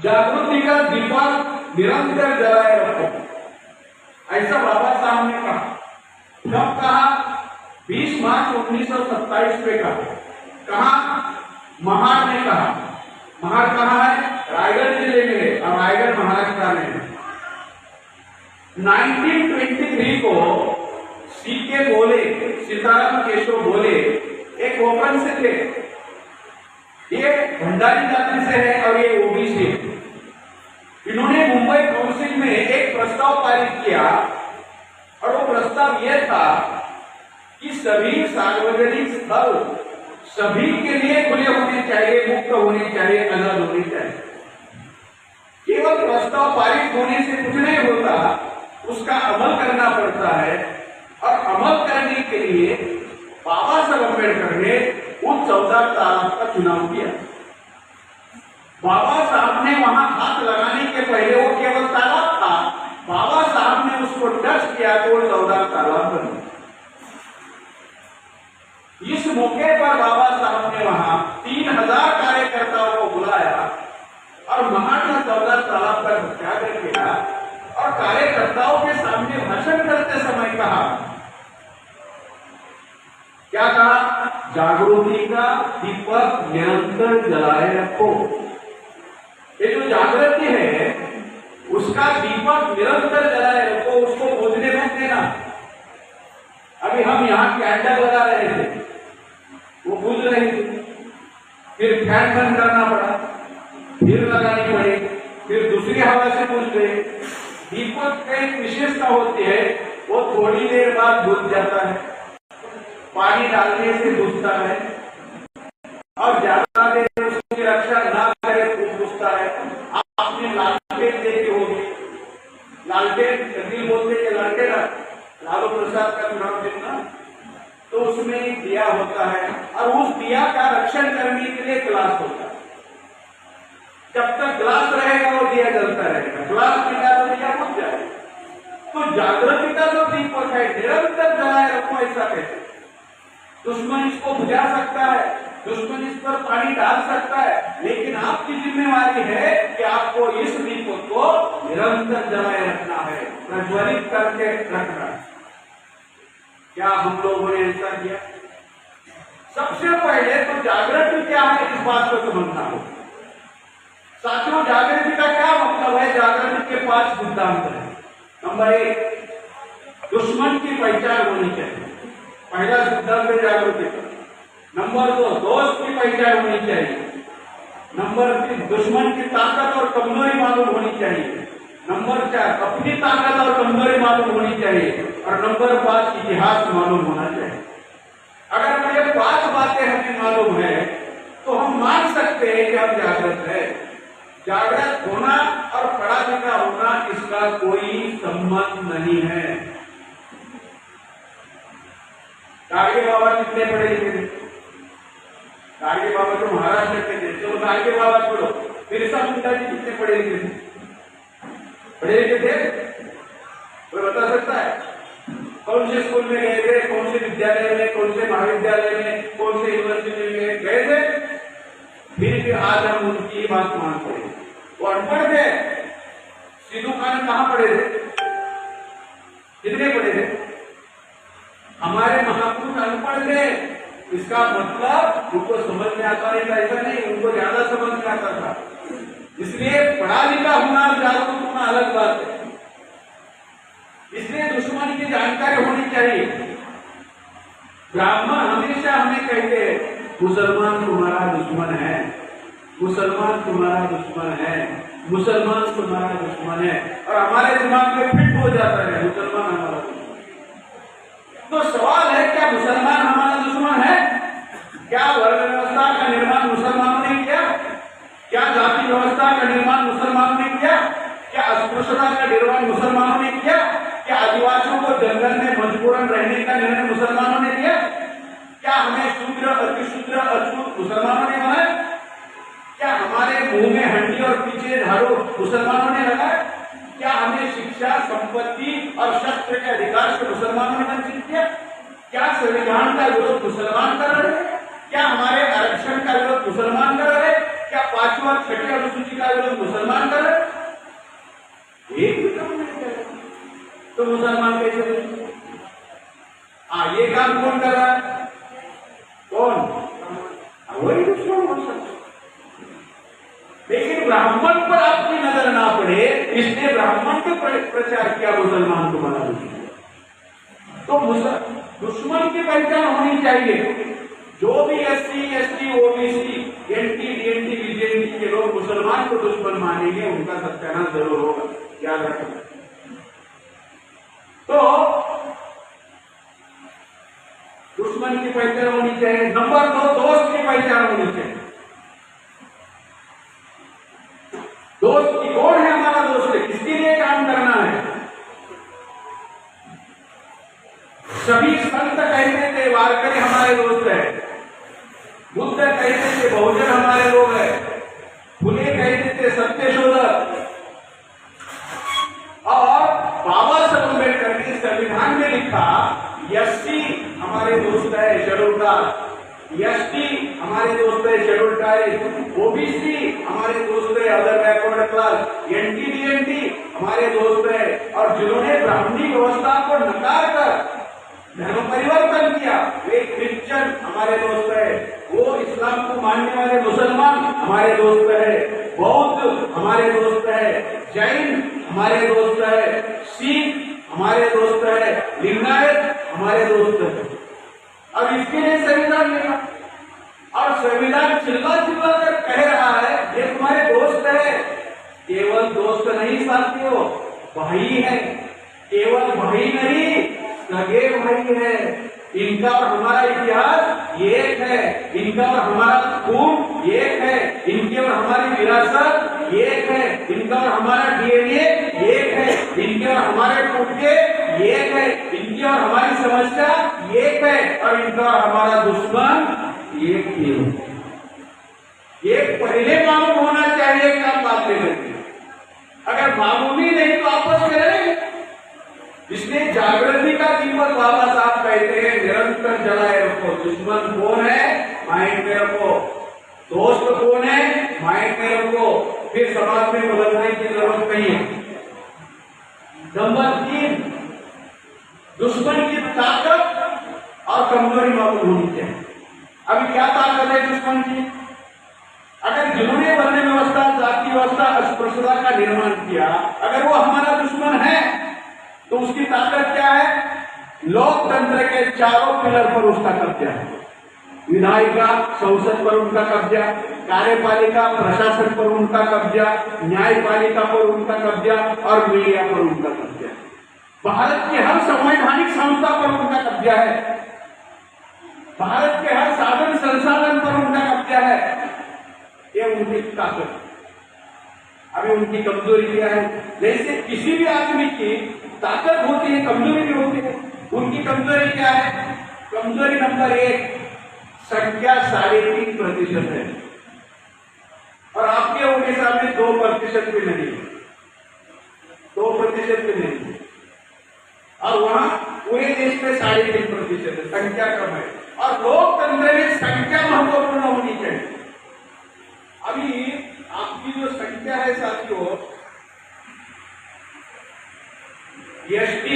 जागृति का दीपक निरंतर जलाए रखो, ऐसा बाबा साहब ने कहा। कब कहा? 20 मार्च 1927 पे कहा। महाड़ ने कहा। महाड़ कहाँ है? रायगढ़ जिले में है और रायगढ़ महाराष्ट्र में है। 1923 को सीके बोले, सीताराम केशव बोले एक ओपन से थे, ये भंडारी जाति से है और ये ओबीसी है। इन्होंने मुंबई काउंसिल में एक प्रस्ताव पारित किया और वो प्रस्ताव यह था कि सभी सार्वजनिक स्थल सभी के लिए खुले होने चाहिए, मुक्त होने चाहिए, आजाद होने चाहिए। केवल प्रस्ताव पारित होने से कुछ नहीं होता, उसका अमल करना पड़ता है। और अमल करने के लिए बाबा साहब अम्बेडकर ने उन 14 तालाब का चुनाव किया। बाबा साहब ने वहां हाथ लगाने के पहले वो केवल तालाब था, बाबा साहब ने उसको टच किया तो 14 तालाब बने। इस मौके पर बाबा साहब ने वहां 3000 कार्यकर्ताओं को बुलाया और महात्मा 14 तालाब का सत्याग्रह किया और कार्यकर्ताओं के सामने भाषण करते समय कहा, क्या कहा? जागृति का दीपक निरंतर जलाए रखो। ये जो जागृति है उसका दीपक निरंतर जलाए रखो, उसको बुझने मत देना। अभी हम यहाँ कैंडल लगा रहे थे, वो बुझ रही थी, फिर फैन बंद करना पड़ा, फिर लगानी पड़ी, फिर दूसरी हवा से बुझ गए। दीपक की एक विशेषता होती है, वो थोड़ी देर बाद बुझ जाता है, पानी डालने से बुझता है और ज्यादा देर उसकी रक्षा ना करे तो बुझता है। आपने लालटेन देखी होगी, लालटेन दिल बोलते हैं, लालटेन लालू प्रसाद का चुनाव देखना, तो उसमें एक दिया होता है और उस दिया का रक्षण करने के लिए ग्लास होता है। जब तक ग्लास रहेगा वो दिया जलता रहेगा, ग्लास मिटा तो दिया बुझ जाएगा। तो जागृति का जो दीपक है निरंतर जलाए रखो, ऐसा कहते। दुश्मन इसको बुझा सकता है, दुश्मन इस पर पानी डाल सकता है, लेकिन आपकी जिम्मेवारी है कि आपको इस दीपक को निरंतर जलाए रखना है, प्रज्वलित करके रखना है। क्या हम लोगों ने ऐसा किया? सबसे पहले तो जागृति क्या है इस बात को समझना हो। साथियों, जागृति का क्या मतलब है? जागृति के 5 सिद्धांत है। नंबर 1, दुश्मन की पहचान होनी चाहिए, पहला सिद्धांत है जागृति का। नंबर 2, दोस्त की पहचान होनी चाहिए। नंबर 3, दुश्मन की ताकत और कमजोरी मालूम होनी चाहिए। नंबर 4, अपनी ताकत और कमजोरी मालूम होनी चाहिए। और नंबर 5, इतिहास मालूम होना चाहिए। अगर ये 5 बातें हमें मालूम है तो हम मान सकते हैं कि हम जागृत है। जागृत होना और पढ़ा लिखा होना इसका कोई संबंध नहीं है। गाड़गे बाबा कितने पढ़े लिखे थे? गाड़गे बाबा तो महाराष्ट्र के थे, चलो गाड़गे बाबा छोड़ो, बिरसा मुंडा जी कितने पढ़े लिखे थे? पढ़े लिखे थे? कोई बता सकता है? कौन से स्कूल में गए थे, कौन से विद्यालय में, कौन से महाविद्यालय में, कौन से यूनिवर्सिटी में गए थे? फिर भी आज हम उनकी बात मानते हैं। वो अनपढ़ थे। सिद्धू खान कहाँ पढ़े थे? कितने पढ़े थे? हमारे महापुरुष अनपढ़ थे, इसका मतलब उनको समझ में आता नहीं था, ऐसा नहीं, उनको ज्यादा समझ में आता था। इसलिए पढ़ा लिखा होना, जागरूक होना अलग बात है। इसलिए दुश्मन की जानकारी होनी चाहिए। ब्राह्मण हमेशा हमें कहते हैं मुसलमान तुम्हारा दुश्मन है, मुसलमान तुम्हारा दुश्मन है, मुसलमान तुम्हारा दुश्मन है, और हमारे दिमाग में फिट हो जाता है मुसलमान हमारा दुश्मन। तो सवाल है, क्या मुसलमान हमारा दुश्मन है? क्या वर्ण व्यवस्था का निर्माण मुसलमानों ने किया? क्या जाति व्यवस्था का निर्माण मुसलमानों ने किया? क्या अस्पृश्यता का निर्माण मुसलमानों ने किया? क्या आदिवासियों को जंगल में मजबूरन रहने का निर्णय मुसलमानों ने दिया? क्या हमें शूद्र अतिशूद्र अछूत मुसलमानों ने बनाया? क्या हमारे मुंह में हंडी और पीछे झाड़ू मुसलमानों ने लगाया? क्या हमें शिक्षा, संपत्ति और शस्त्र के अधिकार से मुसलमानों ने वंचित किया? क्या संविधान का विरोध मुसलमान कर रहे हैं? क्या हमारे आरक्षण का विरोध मुसलमान कर रहे हैं? क्या 5वीं और 6वीं अनुसूची का विरोध मुसलमान मुसलमान कैसे दुश्मन? ये काम कौन कर रहा है? कौन? वही दुश्मन हो सकता। लेकिन ब्राह्मण पर आपकी नजर ना पड़े, इसने ब्राह्मण को प्रचार किया, मुसलमान को बना दिया। तो दुश्मन की पहचान होनी चाहिए। जो भी SC, ST, OBC, NT, DNT, BJP के लोग मुसलमान को दुश्मन मानेंगे, उनका सत्यानाश जरूर होगा, याद रखना। तो दुश्मन की पहचान होनी चाहिए। नंबर 2, दोस्त की पहचान होनी चाहिए। दोस्त की कौन है? हमारा दोस्त है, किसके लिए काम करना है? सभी संत कहते थे वारकरी हमारे दोस्त है, बुद्ध कहते थे बहुजन हमारे लोग है, फुले कहते थे सत्यशोधक, और बाबा साहब अम्बेडकर ने संविधान में लिखा SC हमारे दोस्त है शेड्यूल कास्ट, ST हमारे दोस्त है शेड्यूल ट्राइब, OBC हमारे दोस्त है other backward class, NT, DNT हमारे दोस्त है। और जिन्होंने ब्राह्मणी व्यवस्था को नकार कर धर्म परिवर्तन किया, वे क्रिश्चियन हमारे दोस्त है, वो इस्लाम को मानने वाले मुसलमान हमारे दोस्त है, बौद्ध हमारे दोस्त है, जैन हमारे दोस्त है, सिख हमारे दोस्त है, लिंगायत हमारे दोस्त है। अब इसके लिए संविधान मिला, और संविधान चिल्ला चिल्ला कर कह रहा है ये तुम्हारे दोस्त है। केवल दोस्त नहीं साथियों, भाई है। केवल भाई नहीं, सगे भाई है। इनका और हमारा इतिहास एक है, इनका और हमारा खून एक है, इनकी और हमारी विरासत एक है, इनका और हमारा DNA एक है, इनके और हमारे टुकड़े एक है, इनकी और हमारी समस्या एक है, और इनका और हमारा दुश्मन एक ही है। ये पहले मालूम होना चाहिए कि आप बात ले सकते। अगर मालूम ही नहीं तो आपस में रहेंगे। इसलिए जागृति का दीपक बाबा साहब कहते हैं निरंतर जलाए रखो। दुश्मन कौन है? माइंड में रखो। दोस्त कौन है? माइंड में रखो। फिर समाज में बदलने की जरूरत नहीं है। नंबर 3, दुश्मन की ताकत और कमजोरी मालूम होनी चाहिए। अभी क्या ताकत है दुश्मन की? अगर जिन्होंने वर्ण व्यवस्था, जाति व्यवस्था, अस्पृश्यता का निर्माण किया, अगर वो हमारा दुश्मन है तो उसकी ताकत क्या है? लोकतंत्र के चारों पिलर पर उसका कब्जा है। विधायिका, संसद पर उनका कब्जा, कार्यपालिका, प्रशासन पर उनका कब्जा, न्यायपालिका पर उनका कब्जा, और मीडिया पर उनका कब्जा। भारत की हर संवैधानिक संस्था पर उनका कब्जा है। भारत के हर साधन संसाधन पर उनका कब्जा है। ये उनकी ताकत। अभी उनकी कमजोरी क्या है? जैसे किसी भी आदमी की ताकत होती है, कमजोरी भी होती है। उनकी कमजोरी क्या है? कमजोरी नंबर 1, संख्या 3.5% है, और आपके उड़ीसा में 2% भी नहीं, 2% भी नहीं, और वहां पूरे देश में 3.5% है। संख्या कम है, और लोकतंत्र में संख्या महत्वपूर्ण होनी चाहिए। अभी आपकी जो संख्या है साथियों, ST,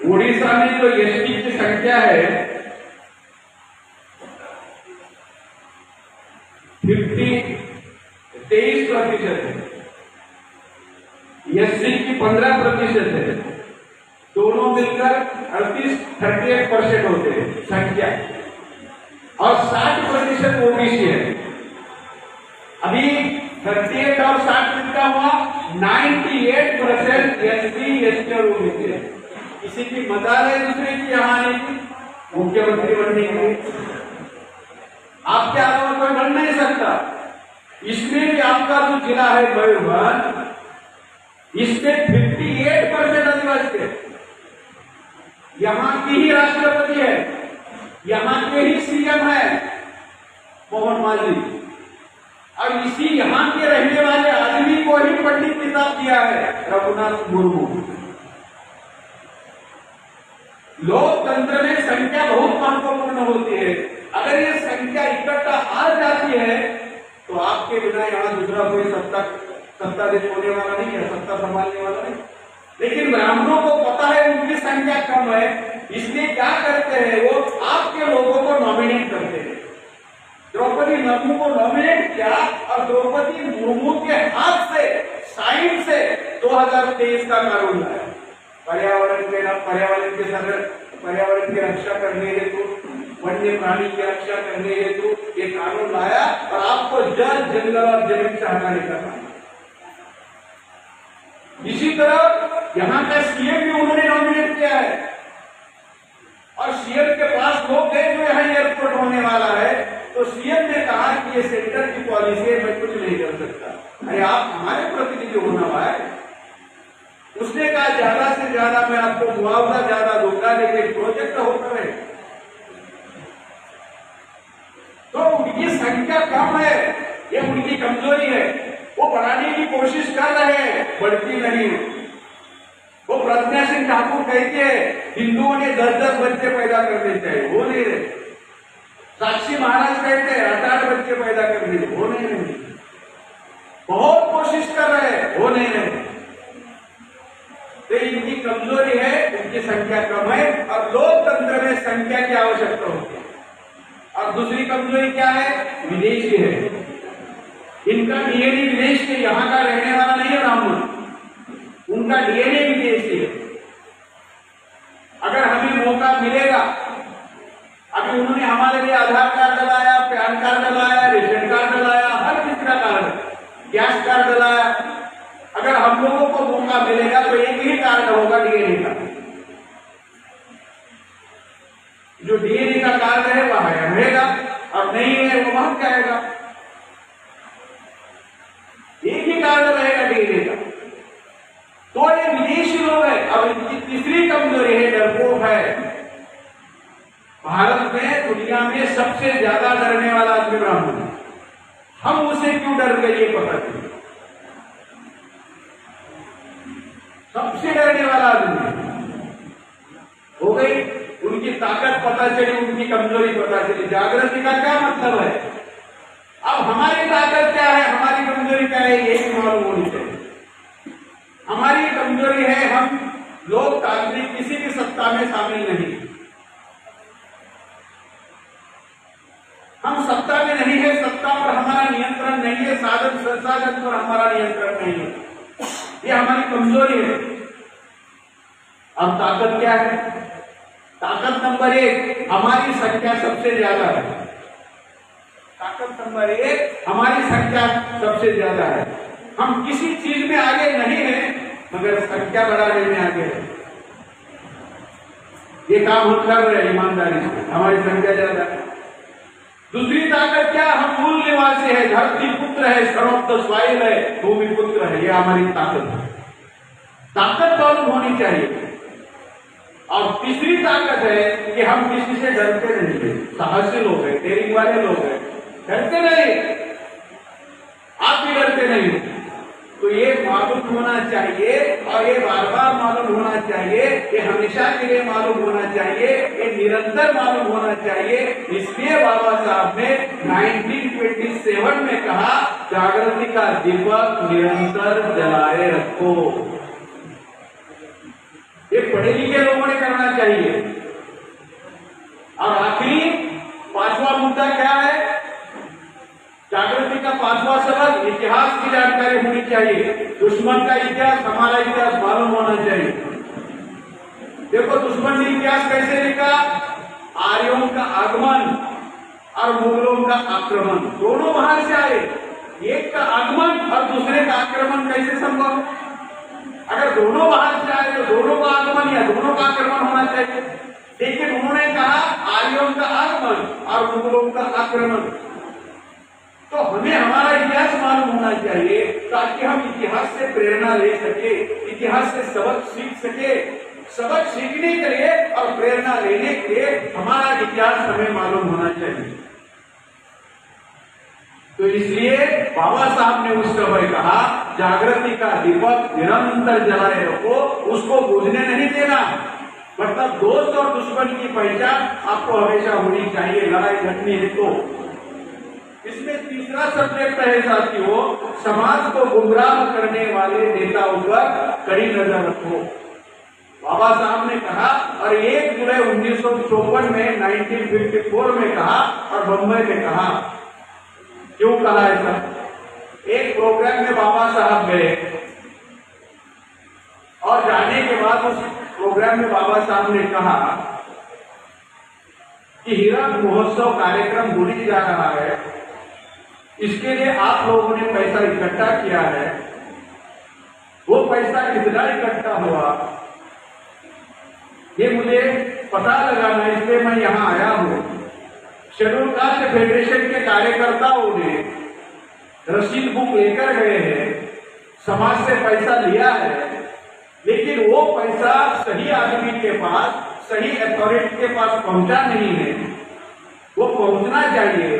उड़ीसा में जो ST की संख्या है 23% है, SC की 15% है। दोनों मिलकर 38% होते हैं संख्या, और 60% OBC है। अभी 38 और 60 कितना हुआ? 98% SC, ST और OBC है। किसी की मदद है दूसरे की यहाँ आने की, मुख्यमंत्री बनने के लिए आपके अलावा कोई बन नहीं सकता। इसमें भी आपका जो जिला है मयूरभंज, इसमें 58% आदिवासी है। यहाँ की ही राष्ट्रपति है, यहाँ के ही CM है मोहन मालवीय, और इसी यहाँ के रहने वाले आदमी को ही पंडित किताब दिया है रघुनाथ मुर्मू। लोकतंत्र में संख्या बहुत महत्वपूर्ण होती है। अगर ये संख्या इकट्ठा आ जाती है तो आपके बिना यहाँ दूसरा कोई सत्ताधीश होने वाला नहीं है, सत्ता संभालने वाला नहीं। लेकिन ब्राह्मणों को पता है उनकी संख्या कम है, इसलिए क्या करते हैं वो आपके लोगों को नॉमिनेट करते हैं। द्रौपदी मुर्मू को नॉमिनेट किया और द्रौपदी मुर्मू के हाथ से साइन से 2023 का कानून लाया। पर्यावरण की रक्षा करने हेतु, वन्य प्राणी की रक्षा करने हेतु ये कानून लाया और आपको जल, जंगल और जमीन से हटाने का काम। इसी तरह यहाँ का सीएम भी उन्होंने नॉमिनेट किया है और सीएम के पास लोग हैं जो यहाँ एयरपोर्ट होने वाला है, तो सीएम ने कहा कि ये सेंटर की पॉलिसी है, मैं कुछ नहीं कर सकता। अरे आप हमारे प्रतिनिधि होना भाई। उसने कहा ज्यादा से ज्यादा मैं आपको मुआवजा ज्यादा दूंगा, लेकिन प्रोजेक्ट होता है। तो उनकी संख्या कम है, ये उनकी कमजोरी है। वो बढ़ाने की कोशिश कर रहे हैं, बढ़ती नहीं। वो प्रज्ञा सिंह ठाकुर कहते हैं हिंदुओं ने 10-10 बच्चे पैदा करने चाहिए, वो नहीं रहे। साक्षी महाराज कहते हैं 8-8 बच्चे पैदा करने चाहिए, वो नहीं रहे। बहुत कोशिश कर रहे हैं, वो नहीं रहे। तो इनकी कमजोरी है, इनकी संख्या कम है और लोकतंत्र में संख्या की आवश्यकता होती है। और दूसरी कमजोरी क्या है? विदेशी है। इनका डीएनए विदेश के, यहाँ का रहने वाला नहीं है ब्राह्मण, उनका डीएनए विदेशी है। अगर हमें मौका मिलेगा, अभी उन्होंने हमारे लिए आधार कार्ड डलाया, पैन कार्ड डलाया, रेशन कार्ड डलाया, हर तीसरा कार्ड, गैस कार्ड डलाया। अगर हम लोगों को मौका मिलेगा तो एक ही कार्ड होगा डीएनए का। जो डीएनए का कार्ड है वह रहेगा और नहीं है वो वहां जाएगा। एक ही कार्ड रहेगा डीएनए का। तो ये विदेशी लोग हैं। अब इनकी तीसरी कमजोरी है, डरपोक है। भारत में, दुनिया में सबसे ज्यादा डरने वाला आदमी ब्राह्मण है। हम उसे क्यों डर गए ये पता नहीं। सबसे डरने वाला आदमी हो गई, उनकी ताकत पता चली, उनकी कमजोरी पता चली। जागृति का क्या मतलब है? अब हमारी ताकत क्या है, हमारी कमजोरी क्या है, ये भी मालूम होनी चाहिए। हमारी कमजोरी है हम लोकतांत्रिक किसी भी सत्ता में शामिल नहीं। हम सत्ता में नहीं है, सत्ता पर हमारा नियंत्रण नहीं है, साधन संसाधन पर हमारा नियंत्रण नहीं है। ये हमारी कमजोरी है। अब ताकत क्या है? ताकत नंबर 1, हमारी संख्या सबसे ज्यादा है। ताकत नंबर 1, हमारी संख्या सबसे ज्यादा है। हम किसी चीज में आगे नहीं है, मगर संख्या बढ़ाने में आगे है। ये काम हम कर रहे हैं ईमानदारी से, हमारी संख्या ज्यादा है। दूसरी ताकत क्या? हम मूल निवासी है, धरती पुत्र है, सन ऑफ द सॉइल है, भूमि पुत्र है। ये हमारी ताकत है। ताकत मालूम होनी चाहिए। और तीसरी ताकत है कि हम किसी से डरते नहीं है, साहसी लोग हैं, डेयरिंग वाले लोग हैं, डरते नहीं। आप भी डरते नहीं। तो ये मालूम होना चाहिए और ये बार बार मालूम होना चाहिए, ये हमेशा के लिए मालूम होना चाहिए, ये निरंतर मालूम होना चाहिए। इसलिए बाबा साहब ने 1927 में कहा, जागृति का दीपक निरंतर जलाए रखो। ये पढ़े लिखे लोगों ने करना चाहिए। और आखिरी 5वां मुद्दा क्या है? जागृति का 5वां सबक, इतिहास की जानकारी होनी चाहिए। दुश्मन का इतिहास, हमारा इतिहास मालूम होना चाहिए। देखो दुश्मन ने इतिहास कैसे लिखा? आर्यों का आगमन और मुगलों का आक्रमण, दोनों बाहर से आए। एक का आगमन और दूसरे का आक्रमण कैसे संभव? अगर दोनों बाहर से आए तो दोनों का आगमन या दोनों का आक्रमण होना चाहिए। लेकिन उन्होंने कहा आर्यों का आगमन और मुगलों का आक्रमण। तो हमें हमारा इतिहास मालूम होना चाहिए ताकि हम इतिहास से प्रेरणा ले सके, इतिहास से सबक सीख सके। सबक सीखने के लिए और प्रेरणा लेने के लिए हमारा इतिहास हमें मालूम होना चाहिए। तो इसलिए बाबा साहब ने उस समय कहा, जागृति का दीपक निरंतर जलाए रखो, उसको बुझने नहीं देना। मतलब दोस्त और दुश्मन की पहचान आपको हमेशा होनी चाहिए। लड़ाई झगड़नी है तो इसमें तीसरा सब्जेक्ट है साथियों, समाज को गुमराह करने वाले नेताओं पर कड़ी नजर रखो। बाबा साहब ने कहा और 1 जुलाई 1954 में 1954 में कहा और बम्बई में कहा। क्यों कहा ऐसा? एक प्रोग्राम में बाबा साहब गए और जाने के बाद उस प्रोग्राम में बाबा साहब ने कहा कि हीरक महोत्सव कार्यक्रम भूली जा रहा है, इसके लिए आप लोगों ने पैसा इकट्ठा किया है, वो पैसा कितना इकट्ठा हुआ ये मुझे पता लगाना, इसलिए मैं यहाँ आया हूँ। शेड्यूल कास्ट फेडरेशन के कार्यकर्ताओं ने रसीद बुक लेकर गए हैं, समाज से पैसा लिया है, लेकिन वो पैसा सही आदमी के पास, सही अथॉरिटी के पास पहुंचा नहीं है। वो पहुंचना चाहिए।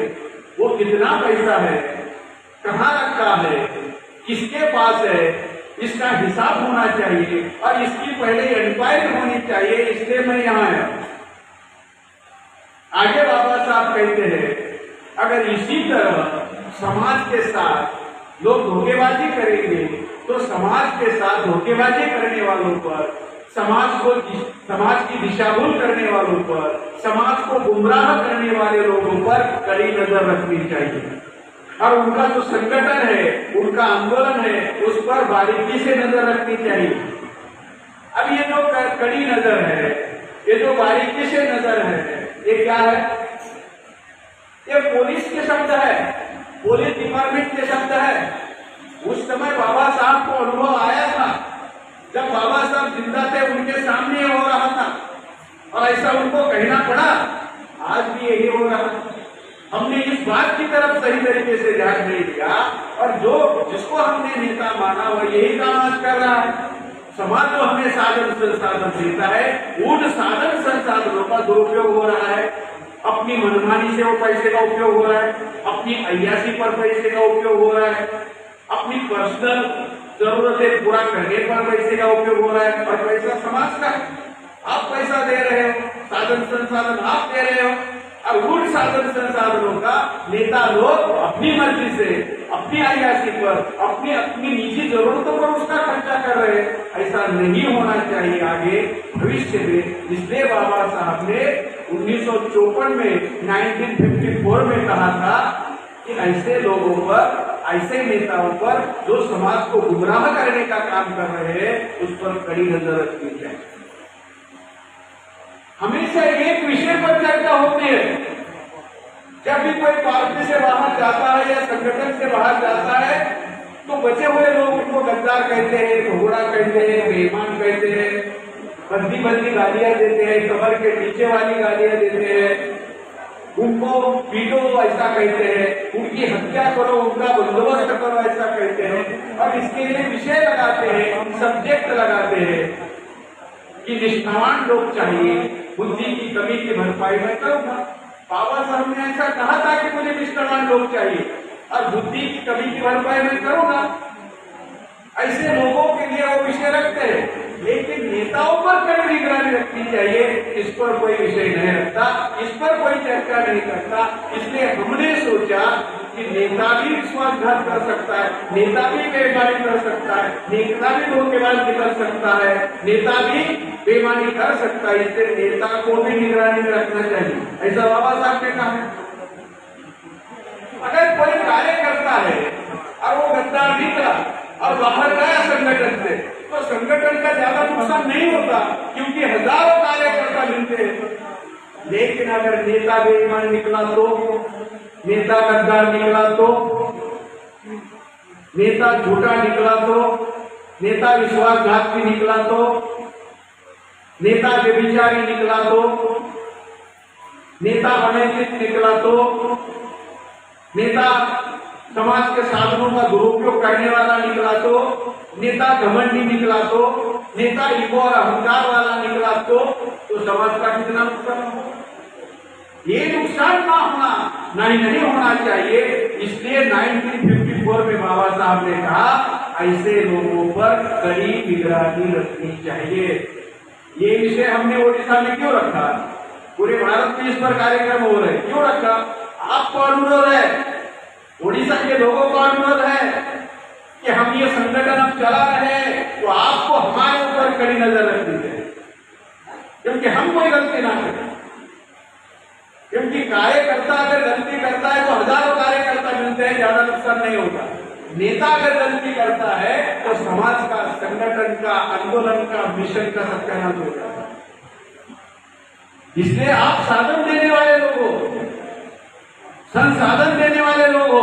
वो कितना पैसा है, कहाँ रखा है, किसके पास है, इसका हिसाब होना चाहिए और इसकी पहले इंक्वायरी होनी चाहिए। इसलिए मैं यहाँ आया। आगे बाबा साहब कहते हैं, अगर इसी तरह समाज के साथ लोग धोखेबाजी करेंगे तो समाज के साथ धोखेबाजी करने वालों पर, समाज की दिशा भूल करने वालों पर, समाज को गुमराह करने वाले लोगों पर कड़ी नजर रखनी चाहिए और उनका जो संगठन है, उनका आंदोलन है, उस पर बारीकी से नजर रखनी चाहिए। अब ये जो कड़ी नजर है, ये जो बारीकी से नजर है, ये क्या है? ये पुलिस के शब्द है, पुलिस डिपार्टमेंट के शब्द है। उस समय बाबा साहब को अनुभव आया था, जब बाबा साहब जिंदा थे, उनके सामने हो रहा था और ऐसा उनको कहना पड़ा। आज भी यही हो रहा है। हमने इस बात की तरफ सही तरीके से ध्यान नहीं दिया और जिसको हमने नेता माना वो यही काम आज कर रहा है। समाज जो हमें साधन संसाधन देता है, उन साधन संसाधनों का दुरुपयोग हो रहा है। अपनी मनमानी से वो पैसे का उपयोग हो रहा है, अपनी अय्यासी पर पैसे का उपयोग हो रहा है, अपनी पर्सनल जरूरतें पूरा करने पर पैसे का उपयोग हो रहा है और पैसा समाज का। आप पैसा दे रहे हो, साधन संसाधन आप दे रहे हो और उन साधन संसाधनों का नेता लोग अपनी मर्जी से, अपनी अय्यासी पर, अपनी निजी जरूरतों पर उसका खर्चा कर रहे हैं। ऐसा नहीं होना चाहिए आगे भविष्य में। इसलिए बाबा साहब ने 1954 में 1954 में कहा था कि ऐसे लोगों पर, ऐसे नेताओं पर जो समाज को गुमराह करने का काम कर रहे हैं, उस पर कड़ी नजर रखनी चाहिए। हमेशा एक विषय पर चर्चा होती है। जब भी कोई पार्टी से बाहर जाता है या संगठन से बाहर जाता है तो बचे हुए लोग उनको गद्दार कहते हैं, घोड़ा कहते हैं, बेईमान कहते हैं, बंदी गालियां देते हैं, कमर के नीचे वाली गालियां देते हैं, उनको पीटो ऐसा कहते हैं, उनकी हत्या करो, उनका बंदोबस्त करो ऐसा कहते हैं और इसके लिए विषय लगाते हैं, सब्जेक्ट लगाते हैं कि निष्ठावान लोग चाहिए, बुद्धि की कमी की भरपाई मैं करूंगा। बाबा साहब ने ऐसा कहा था कि मुझे निष्ठावान लोग चाहिए और बुद्धि की कमी की भरपाई मैं करूंगा। ऐसे लोगों के लिए वो विषय रखते हैं, लेकिन नेताओं पर कड़ी निगरानी रखनी चाहिए। इस पर कोई विषय नहीं रखता, इस पर कोई चर्चा नहीं करता। इसलिए हमने सोचा कि नेता भी विश्वासघात कर सकता है, नेता भी बेईमानी कर सकता है, नेता भी धोखेबाजी कर सकता है, नेता भी बेईमानी कर सकता है। इसलिए नेता को भी निगरानी में रखना चाहिए, ऐसा बाबा साहब ने कहा। अगर कोई कार्य करता है और वो गद्दार निकला और बाहर गया संगठन से, तो संगठन का ज्यादा नुकसान नहीं होता क्योंकि हजारों कार्यकर्ता मिलते हैं। लेकिन अगर नेता बेईमान निकला तो, नेता गद्दार निकला तो, नेता झूठा निकला तो, नेता विश्वासघाती निकला तो, नेता व्यभिचारी निकला तो, नेता अनैतिक निकला तो, नेता समाज के साधनों का दुरुपयोग करने वाला निकला तो, नेता घमंडी निकला तो, नेता ईगो और अहंकार वाला निकला तो समाज का कितना नुकसान होगा? ये नुकसान नहीं होना चाहिए। इसलिए 1954 में बाबा साहब ने कहा ऐसे लोगों पर कड़ी निगरानी रखनी चाहिए। ये विषय हमने ओडिशा में क्यों रखा? पूरे भारत में इस पर कार्यक्रम हो रहे, क्यों रखा? आपको अनुरोध है उड़ीसा के लोगों का अनुरोध है कि हम ये संगठन अब चला रहे हैं तो आपको हमारे ऊपर कड़ी नजर रखनी चाहिए, क्योंकि हम कोई गलती ना करें। क्योंकि कार्यकर्ता अगर गलती करता है तो हजारों कार्यकर्ता मिलते हैं, ज्यादा नुकसान नहीं होता। नेता अगर गलती करता है तो समाज का, संगठन का, आंदोलन का, मिशन का सत्यानाश हो जाता है। इसलिए आप साधन देने वाले लोग हो, संसाधन देने वाले लोग हो,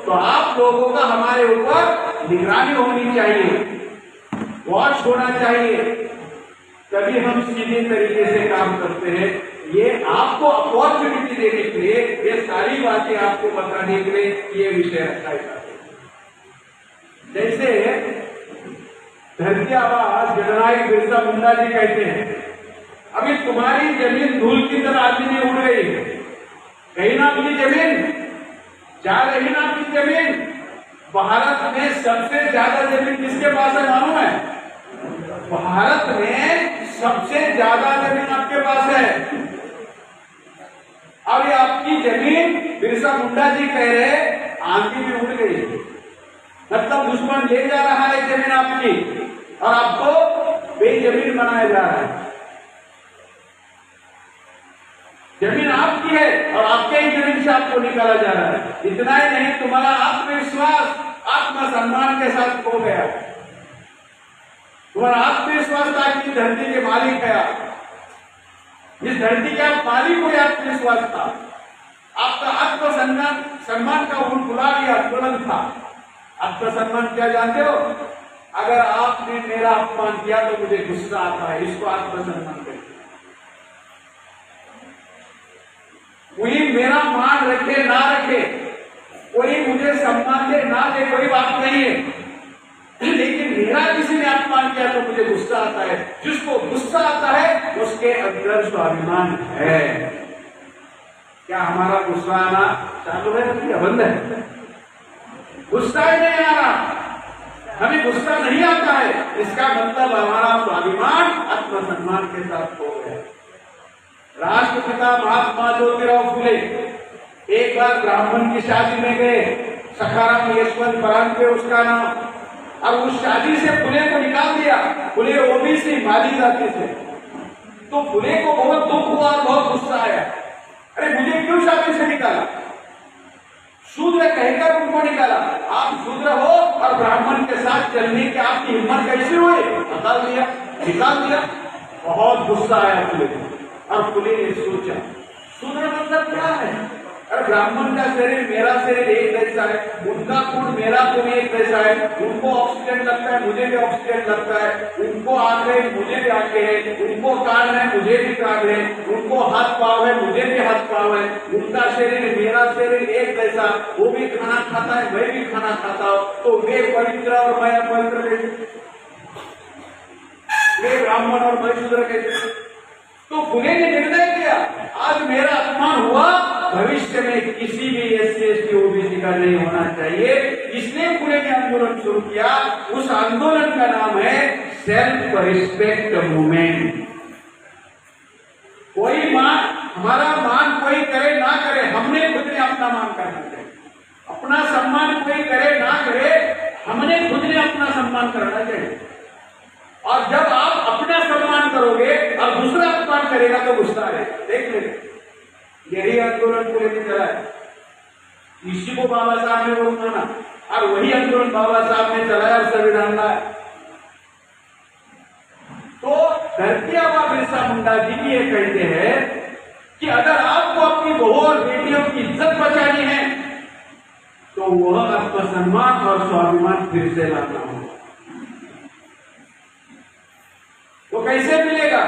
तो आप लोगों का हमारे ऊपर निगरानी होनी चाहिए, वॉच होना चाहिए, तभी हम सीधे तरीके से काम करते हैं। ये आपको अपॉर्चुनिटी देने के लिए, ये सारी बातें आपको बताने के लिए ये विषय रखा है। जैसे धरती आबा जननायक बिरसा मुंडा जी कहते हैं, अभी तुम्हारी जमीन धूल की तरह आदमी में उड़ गई है, कहीं ना अपनी जमीन जा रही ना अपनी जमीन। भारत में सबसे ज्यादा जमीन किसके पास है मालूम है? भारत में सबसे ज्यादा जमीन आपके पास है। अब ये आपकी जमीन बिरसा मुंडा जी कह रहे आंधी में उड़ गई, मतलब दुश्मन ले जा रहा है जमीन आपकी और आपको बेजमीन बनाया जा रहा है। जमीन आपकी है और आपके ही जमीन से आपको निकाला जा रहा है। इतना ही नहीं, तुम्हारा आत्मविश्वास, आत्मसम्मान के साथ खो गया। तुम्हारा आत्मविश्वास था कि धरती के मालिक है आप, इस धरती के आप मालिक को आत्मविश्वास था, आपका आत्मसम्मान का गुलाबी आंदोलन था। आत्मसम्मान क्या जानते हो? अगर आपने मेरा अपमान किया तो मुझे गुस्सा आता है, इसको आत्मसम्मान कहते हैं। कोई मेरा मान रखे ना रखे, कोई मुझे सम्मान दे ना दे, कोई बात नहीं है, लेकिन मेरा किसी ने अपमान किया तो मुझे गुस्सा आता है। जिसको गुस्सा आता है उसके अंदर स्वाभिमान है। क्या हमारा गुस्सा आना चालू है या बंद है? गुस्सा ही नहीं आ रहा, हमें गुस्सा नहीं आता है, इसका मतलब हमारा स्वाभिमान आत्मसम्मान के साथ हो गया। राष्ट्रपिता महात्मा ज्योतिराव फुले एक बार ब्राह्मण की शादी में गए, सखाराम यशवंत परांजपे उसका नाम, और उस शादी से फुले को निकाल दिया। फुले ओबीसी माली जाति से, तो फुले को बहुत दुख हुआ और बहुत गुस्सा आया। अरे मुझे क्यों शादी से निकाला? शूद्र कहकर उनको निकाला। आप शूद्र हो और ब्राह्मण के साथ चलने की आपकी हिम्मत कैसे हुई? निकाल दिया। बहुत गुस्सा आया फुले को, और फुले ने सोचा शूद्र मतलब क्या है? अरे ब्राह्मण का शरीर मेरा शरीर एक जैसा है, उनका खून मेरा खून एक जैसा है, उनको ऑक्सीजन लगता है मुझे भी ऑक्सीजन लगता है, उनको आंखें मुझे भी आंखें हैं, उनको कान है मुझे भी कान है, उनको हाथ पाँव है मुझे भी हाथ पाँव है, उनका शरीर मेरा शरीर एक जैसा, वो भी खाना खाता है मैं भी खाना खाता हूँ, तो वे पवित्र और मैं अपवित्र कैसे? वे ब्राह्मण और मैं शूद्र कैसे? तो फुले ने निर्णय किया, आज मेरा अपमान हुआ, भविष्य में किसी भी एससी एसटी ओबीसी का नहीं होना चाहिए। इसलिए फुले ने आंदोलन शुरू किया। उस आंदोलन का नाम है सेल्फ रिस्पेक्ट मूवमेंट। कोई मान, हमारा मान कोई करे ना करे, हमने खुद ने अपना मान करना चाहिए। अपना सम्मान कोई करे ना करे, हमने खुद ने अपना सम्मान करना चाहिए। और जब आप अपना सम्मान करोगे और दूसरा अपमान करेगा तो गुस्सा आएगा। देख लेंगे, यही आंदोलन को लेकर चला है, इसी को बाबा साहब ने वोट माना, और वही आंदोलन बाबा साहब ने चलाया और संविधान लाया। तो धरती आबा बिरसा मुंडा जी ये कहते हैं कि अगर आपको अपनी बहू और बेटियों की इज्जत बचानी है तो वह आत्मसम्मान और स्वाभिमान फिर से लाना होगा। वो कैसे मिलेगा?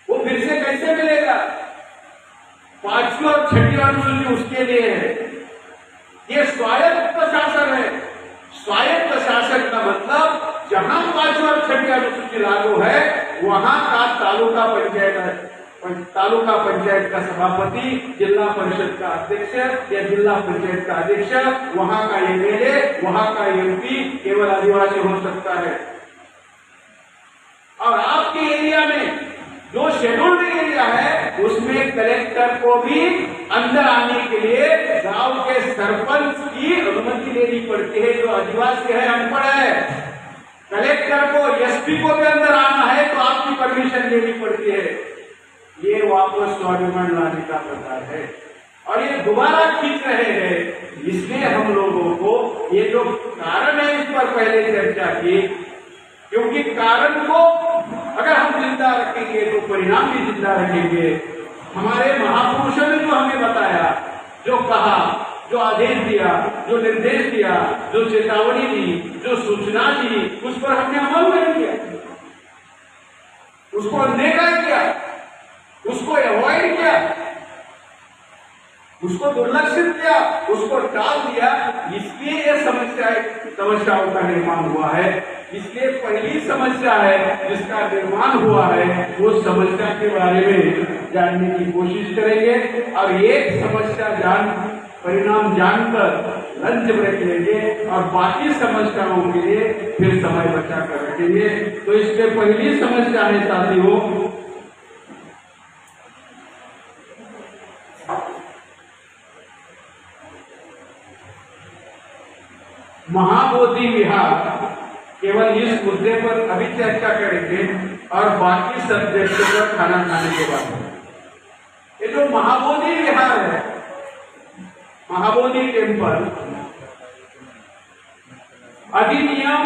वो फिर से कैसे मिलेगा? पांचवी और छठी अनुसूची उसके लिए है। ये स्वायत्त शासन है। स्वायत्त शासन का मतलब जहां पांचवी और छठी अनुसूची लागू है वहां का तालुका पंचायत का सभापति, जिला परिषद का अध्यक्ष या जिला पंचायत का अध्यक्ष, वहां का एमएलए, वहां का एमपी केवल आदिवासी हो सकता है। और आपके एरिया में जो शेड्यूल्ड एरिया है उसमें कलेक्टर को भी अंदर आने के लिए गांव गांव के सरपंच की अनुमति लेनी पड़ती है, जो आदिवासी है, अनपढ़ है। कलेक्टर को, एसपी को भी अंदर आना है तो आपकी परमिशन लेनी पड़ती है। ये वापस स्वाभिमान लाने का प्रकार है और ये दोबारा खींच रहे हैं। इसलिए हम लोगों को ये जो कारण है इस पर पहले चर्चा की, क्योंकि कारण को अगर हम जिंदा रखेंगे तो परिणाम भी जिंदा रखेंगे। हमारे महापुरुषों ने जो हमें बताया, जो कहा, जो आदेश दिया, जो निर्देश दिया, जो चेतावनी दी, जो सूचना दी, उस पर हमने अमल नहीं किया, उसको अनदेखा किया, उसको अवॉइड किया, उसको दुर्लक्षित किया, उसको टाल दिया। इसलिए ये समस्याओं का निर्माण हुआ है। इसलिए पहली समस्या है जिसका निर्माण हुआ है, वो समस्या के बारे में जानने की कोशिश करेंगे और एक समस्या परिणाम जानकर लंच ब्रेक लेंगे और बाकी समस्याओं के लिए फिर समय बचा कर रखेंगे। तो इसके पहली समस्या है साथियों, महाबोधि विहार। केवल इस मुद्दे पर अभी चर्चा करेंगे और बाकी सब्जेक्ट पर खाना खाने के बाद। ये जो महाबोधि विहार है, महाबोधि टेम्पल, अधिनियम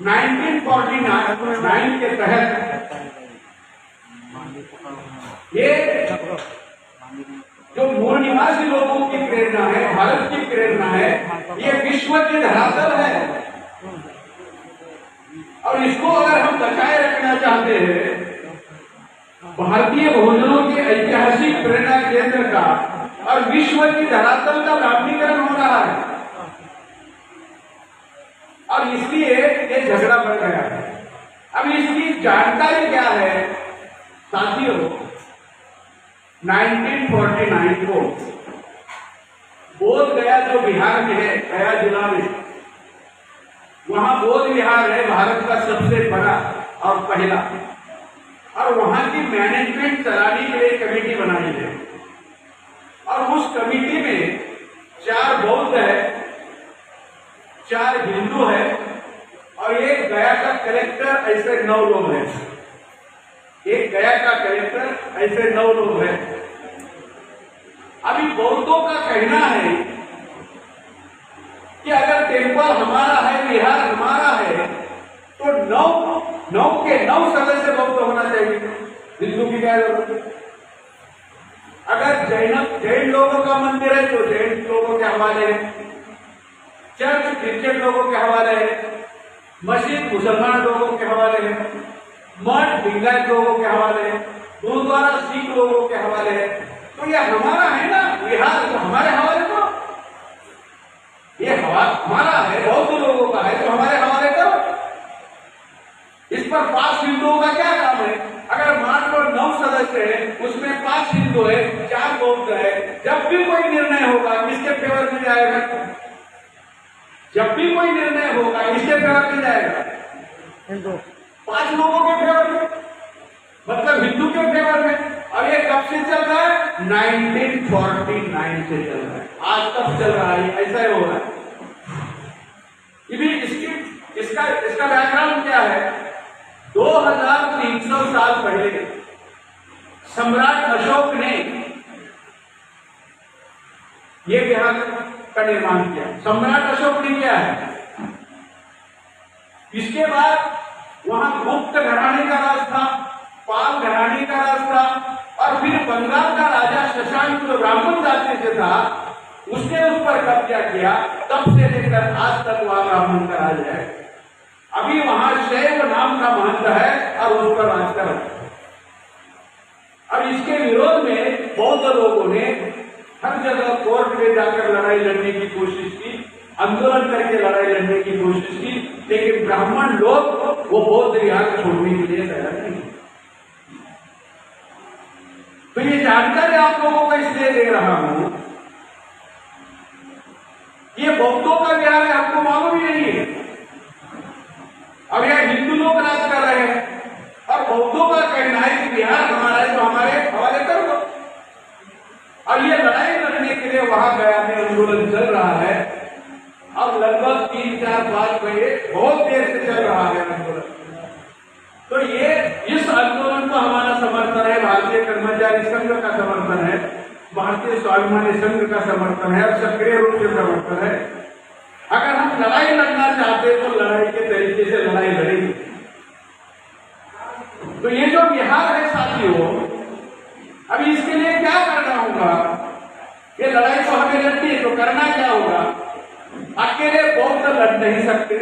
1949 के तहत ये जो मूल निवासी लोगों की प्रेरणा है, भारत की प्रेरणा है, ये विश्व की धरातल है और इसको अगर हम बचाए रखना चाहते हैं, भारतीय भोजनों के ऐतिहासिक प्रेरणा केंद्र का और विश्व की धरातल का ब्राह्मणीकरण हो रहा है और इसलिए ये झगड़ा बढ़ गया है। अब इसकी जानकारी क्या है साथियों, 1949 को बोध गया जो बिहार में है, गया जिला में, वहां बोध विहार है भारत का सबसे बड़ा और पहला, और वहां की मैनेजमेंट चलाने के लिए कमेटी बनाई है और उस कमेटी में 4 बौद्ध है, 4 हिंदू है और एक गया का कलेक्टर, ऐसे 9 लोग हैं। एक गया का कलेक्टर, ऐसे 9 लोग हैं। अभी बौद्धों का कहना है कि अगर टेम्पल हमारा है, विहार हमारा है, तो 9 के 9 सदस्य बौद्ध होना चाहिए। हिंदू की क्या जरूरत है? अगर जैन लोगों का मंदिर है तो जैन लोगों के हवाले है, चर्च क्रिश्चियन लोगों के हवाले है, मस्जिद मुसलमान लोगों के हवाले है, मठ लिंगायत लोगों के हवाले है, गुरुद्वारा सिख लोगों के हवाले है। तो ये हमारा है ना, विहार तो हमारे हवाले, तो ये हमारा है, बौद्ध लोगों का है, तो हमारे हवाले करो। इस पर 5 हिंदुओं का क्या काम है? अगर मान लो 9 सदस्य है, उसमें 5 हिंदू है, 4 बौद्ध है, जब भी कोई निर्णय होगा किसके फेवर में जाएगा? जब भी कोई निर्णय होगा किसके फेवर में जाएगा? हिंदू। 5 लोगों के फेवर में, मतलब हिंदू के फेवर में। और ये कब से चल रहा है? 1949 से चल रहा है, आज तक चल रहा है, ऐसा ही हो रहा है। इसका बैकग्राउंड क्या है? 2300 साल पहले सम्राट अशोक ने ये विहार का निर्माण किया। सम्राट अशोक ने किया है। इसके बाद वहां गुप्त घराने का राज था, पाल घराने का राज था और फिर बंगाल का राजा शशांक जो ब्राह्मण जाति से था, उसने उस पर कब्जा किया। तब से लेकर आज तक वहां ब्राह्मण का राज है। अभी वहां शैव नाम का महंत है और उस पर राज कर। अब इसके विरोध में बौद्ध लोगों ने हर जगह कोर्ट में जाकर लड़ाई लड़ने की कोशिश की, आंदोलन करके लड़ाई लड़ने की कोशिश की, लेकिन ब्राह्मण लोग वो बौद्ध विहार छोड़ने के लिए तैयार नहीं। तो ये जानकारी आप लोगों को इसलिए दे रहा हूं, ये बौद्धों का विहार है, आपको मालूम ही नहीं है। अब यह हिंदू लोग राज कर रहे हैं और बौद्धों का कहना है कि बिहार हमारा है तो हमारे हवाले कर दो। और ये लड़ाई लड़ने के लिए वहां गया में आंदोलन चल रहा है, अब लगभग 3, 4, 5 महीने बहुत देर से चल रहा है आंदोलन। तो ये इस आंदोलन को हमारा समर्थन है, भारतीय कर्मचारी संघ का समर्थन है, भारतीय स्वाभिमानी संघ का समर्थन है और सक्रिय रूप से समर्थन है। अगर हम लड़ाई लड़ना चाहते हैं तो लड़ाई के तरीके से लड़ाई लड़ेंगे। तो ये जो बिहार है साथियों, अभी इसके लिए क्या करना होगा? ये लड़ाई तो हमें लड़नी है, तो करना क्या होगा? अकेले बौद्ध लड़ नहीं सकते,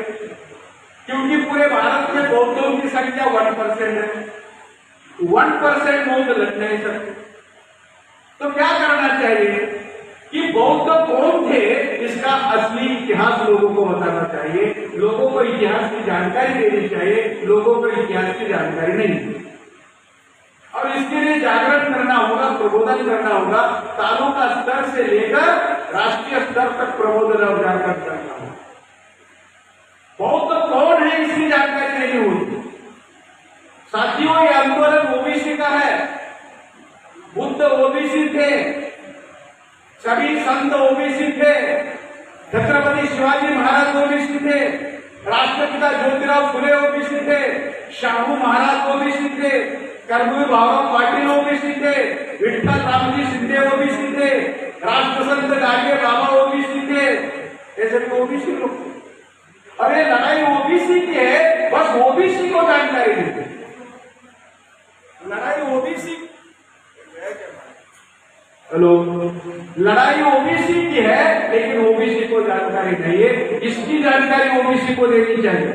क्योंकि पूरे भारत में बौद्धों की संख्या 1% है। 1% बौद्ध लड़ नहीं सकते। तो क्या करना चाहिए कि बौद्ध कौन थे, इसका असली इतिहास लोगों को बताना चाहिए, लोगों को इतिहास की जानकारी देनी चाहिए, लोगों को इतिहास की जानकारी नहीं। और इसके लिए जागरण करना होगा, प्रबोधन करना होगा, तालुका स्तर से लेकर राष्ट्रीय स्तर तक प्रबोधन और जागरण करना होगा। बौद्ध कौन है इसकी जानकारी नहीं होती साथियों। ये आंदोलन ओबीसी का है। बुद्ध ओबीसी थे, सभी संत ओबीसी थे, छत्रपति शिवाजी महाराज ओबीसी थे, राष्ट्रपिता ज्योतिराव फुले ओबीसी थे, शाहू महाराज ओबीसी थे, कर्मवीर भाऊराव पाटील ओबीसी थे, विठ्ठल रामजी शिंदे ओबीसी थे, राष्ट्रसंत गाडगे बाबा ओबीसी थे। ऐसे तो ओबीसी लोग। और ये लड़ाई ओबीसी की है, बस ओबीसी को जानकारी देते। लड़ाई ओबीसी, हेलो, लड़ाई ओबीसी की है, लेकिन ओबीसी को जानकारी नहीं है। इसकी जानकारी ओबीसी को देनी चाहिए।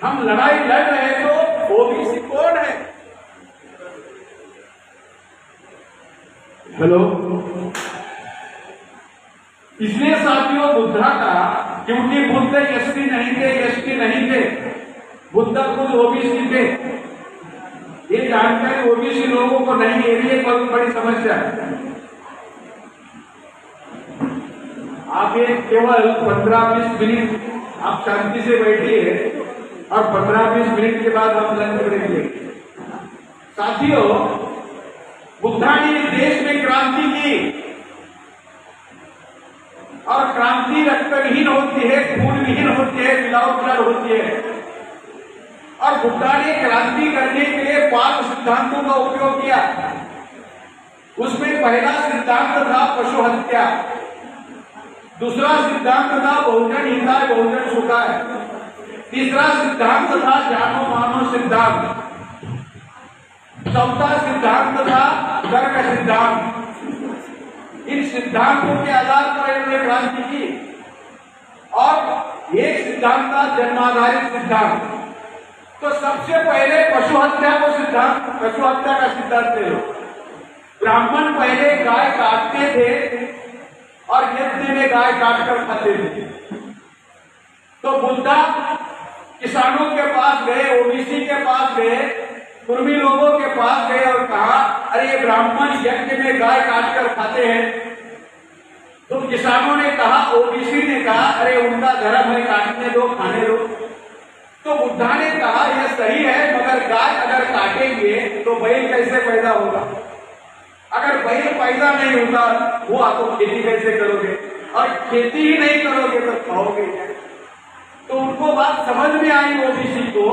हम लड़ाई लड़ रहे हैं तो ओबीसी कौन है? हेलो, इसलिए साथियों बुद्धा का, क्योंकि बुद्ध एसटी नहीं थे, एसटी नहीं थे, बुद्ध खुद ओबीसी थे। ये जानकारी ओबीसी लोगों को नहीं है, ये बहुत बड़ी समस्या है। आप ये केवल 15-20 मिनट आप शांति से बैठिए और 15-20 मिनट के बाद आप लंच ब्रेक लेंगे। साथियों, बुद्धा ने देश में क्रांति की, और क्रांति रक्तविहीन होती है, खून विहीन होती है, विदाउट ब्लड होती है। और बुद्धा ने क्रांति करने के लिए 5 सिद्धांतों का उपयोग किया। उसमें पहला सिद्धांत था पशु हत्या, दूसरा सिद्धांत था बहुजन हिताय बहुजन सुखाय, तीसरा सिद्धांत था जानो मानो सिद्धांत, चौथा सिद्धांत था तर्क सिद्धांत। इन सिद्धांतों के आधार पर इन्होंने क्रांति की। और एक सिद्धांत था जन्माधारित सिद्धांत। तो सबसे पहले पशु हत्या को सिद्धांत, पशु हत्या का सिद्धांत ले लो। ब्राह्मण पहले गाय काटते थे और यज्ञ में गाय काटकर खाते थे। तो बुद्धा किसानों के पास गए, ओबीसी के पास गए, कुर्मी लोगों के पास गए और कहा, अरे ब्राह्मण यज्ञ में गाय काटकर खाते हैं। तो किसानों ने कहा, ओबीसी ने कहा, अरे उनका धर्म है, काटने दो, खाने दो। तो बुद्धा ने कहा, यह सही है, मगर गाय अगर काटेंगे तो बैल कैसे पैदा होगा? अगर बैल पैदा नहीं होता हुआ तो खेती कैसे करोगे? और खेती ही नहीं करोगे तो खाओगे क्या? तो उनको बात समझ में आई, ओबीसी को,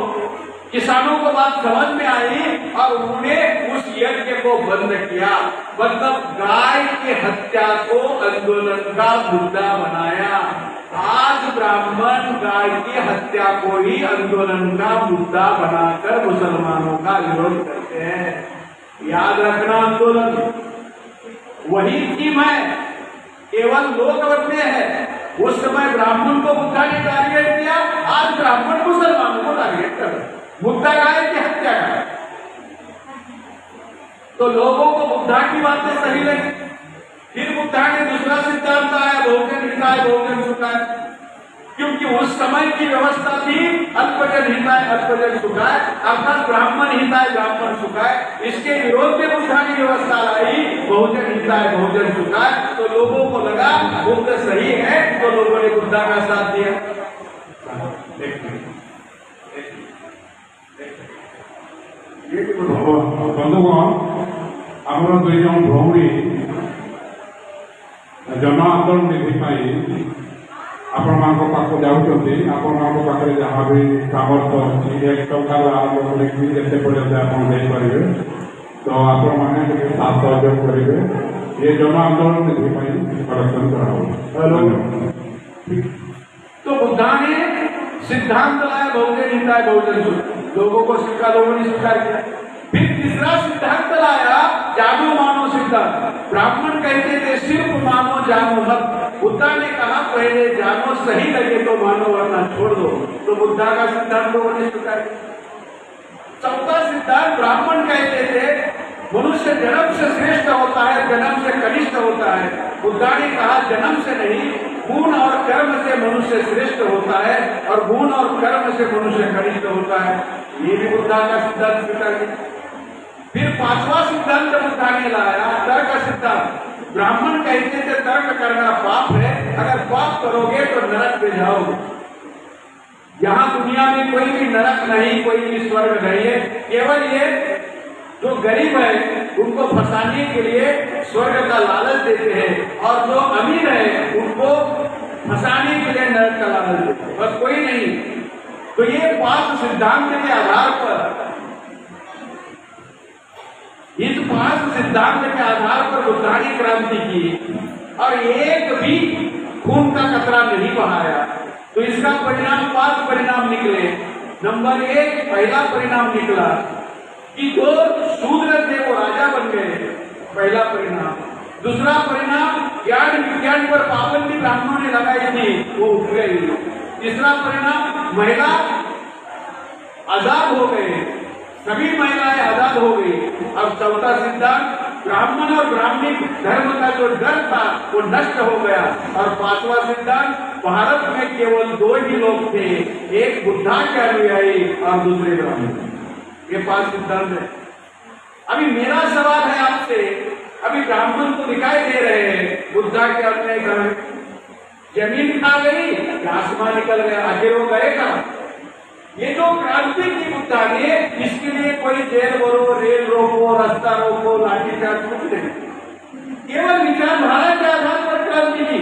किसानों को बात समझ में आई और उन्होंने उस यज्ञ को बंद किया। मतलब गाय की हत्या को आंदोलन का मुद्दा बनाया। आज ब्राह्मण गाय की हत्या को ही आंदोलन का मुद्दा बनाकर मुसलमानों का विरोध करते हैं। याद रखना, आंदोलन वही थीम है, केवल लोग बदले हैं। उस समय ब्राह्मण को बुद्धा ने टारगेट किया, आज ब्राह्मण मुसलमानों को टारगेट कर रहे। मुद्दा गाय की हत्या का है। तो लोगों को बुद्धा की बातें सही लगी। फिर बुद्धा ने दूसरा सिद्धांत आया, बहुजन हिताय बहुजन सुखाय, क्योंकि उस समय की व्यवस्था थी अल्पजन हिताय अल्पजन सुखाय, अर्थात ब्राह्मण हिताय ब्राह्मण सुखाय। इसके विरोध में बुद्धा ने व्यवस्था लाई बहुजन हिताय बहुजन सुखाय। तो लोगों को लगा बुद्ध सही है, तो लोगों ने बुद्धा का साथ दिया। बंधुगण, आमर दुई जन भौणी जन आंदोलन निधि आपण मानक पाखु जाउछंती आपण मानक पाखरे जहाँ भी सामर्थ्य अछि 1 टका आरंभ करिकि जेते पर्यंत आपण देई परिबे तो आपण माने के साथ सहयोग करिवे ये जन आंदोलन निधि कलेक्शन कराओ। तो बुद्धा ने सिद्धांत लाया बहुजन हिताय बहुजन सुख, लोगों को सिक्का लोगों ने स्वीकार किया। फिर तीसरा सिद्धांत लाया जानो मानो सिद्धांत। ब्राह्मण कहते थे सिर्फ मानो जानो मत, बुद्धा ने कहा पहले जानो सही लगे तो मानो वरना छोड़ दो। तो बुद्धा का सिद्धांत लोगों ने स्वीकार किया। चौथा सिद्धांत ब्राह्मण कहते थे मनुष्य जन्म से श्रेष्ठ होता है, जन्म से कनिष्ठ होता है। बुद्धा ने कहा जन्म से नहीं, गुण और कर्म से मनुष्य श्रेष्ठ होता है और गुण और कर्म से मनुष्य कनिष्ठ होता है। ये भी बुद्धा का सिद्धांत स्वीकार किया। फिर पांचवा सिद्धांत बुद्धा ने लाया तर्क सिद्धांत। ब्राह्मण कहते थे तर्क करना पाप है, अगर पाप करोगे तो नरक में जाओगे। यहाँ दुनिया में कोई भी नरक नहीं, कोई भी स्वर्ग नहीं है, केवल ये जो गरीब है उनको फंसाने के लिए स्वर्ग का लालच देते हैं और जो अमीर है उनको फंसाने के लिए नरक का लालच देते हैं, बस कोई नहीं। तो ये 5 सिद्धांत के आधार पर, इस 5 सिद्धांत के आधार पर बुद्धा ने क्रांति की और एक भी खून का कतरा नहीं बहाया। तो इसका परिणाम 5 परिणाम निकले। नंबर 1 पहला परिणाम निकला कि जो शूद्र थे वो राजा बन गए, पहला परिणाम। दूसरा परिणाम ज्ञान विज्ञान पर पाबंदी ब्राह्मणों ने लगाई थी, वो उठ गई। तीसरा परिणाम महिला आजाद हो गए, सभी महिलाएं आजाद हो गई। अब चौथा सिद्धांत ब्राह्मण और ब्राह्मणी धर्म का जो डर था वो नष्ट हो गया। और 5वां सिद्धांत भारत में केवल 2 ही लोग थे, एक बुद्धा के अनुयायी और दूसरे ब्राह्मण। ये 5 सिद्धांत है। अभी मेरा सवाल है आपसे, अभी ब्राह्मण तो दिखाई दे रहे हैं, बुद्धा के अनुयायी कर जमीन खा गई या आसमान निकल गया, आखिर वो गए कहां? ये जो क्रांति की बुद्धा ने, इसके लिए कोई जेल भरो, रेल रोको, रास्ता रोको, लाठीचार्ज कुछ नहीं, केवल विचारधारा के आधार पर क्रांति की।